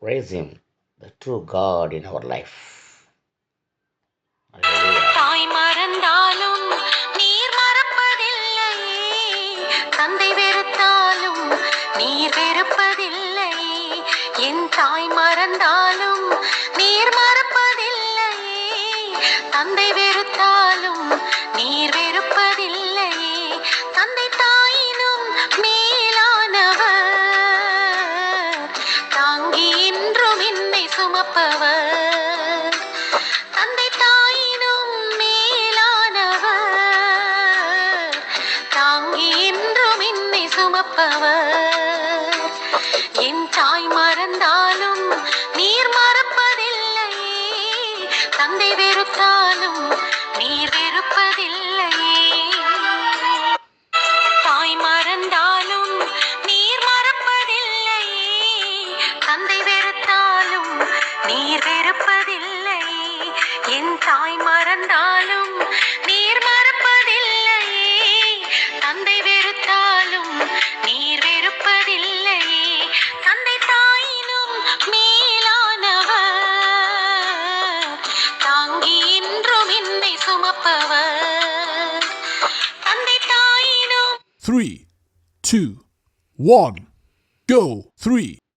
Praise Him, the true God in our life. Hallelujah. தாய் மறந்தாலும் நீர் மறப்பதில்லையே, தந்தை வெறுத்தாலும் நீர் வெறுப்பதில்லையே. என் தாய் மறந்தாலும் நீர் மறப்பதில்லையே, தந்தை வெறுத்தாலும் நீர் வெறுப்பதில்லையே. தந்தை தாயினும் மேலானவர், தாங்கி இன்றும் என்னை சுமப்பவர். தந்தை தாயினும் மேலானவர், தாங்கி இன்றும் என்னை சுமப்பவர். என் தாய் மறந்தாலும் நீர் மறப்பதில்லையே, தந்தை வெறுத்தாலும் நீர் வெறுப்பதில்லையே. தாய் மறந்தாலும் நீர் மறப்பதில்லையே, தந்தை வெறுத்தாலும் நீர் வெறுப்பதில்லையே. என் தாய் மறந்தாலும் நீர் மறப்பதில்லையே, தந்தை வெறுத்தாலும் நீர் வெறுப்பதில்லையே. தந்தை தாயினும் மேலானவர், தாங்கி இன்றும் என்னை சுமப்பவர். தந்தை தாயினும் 3, 2, 1, go. 3,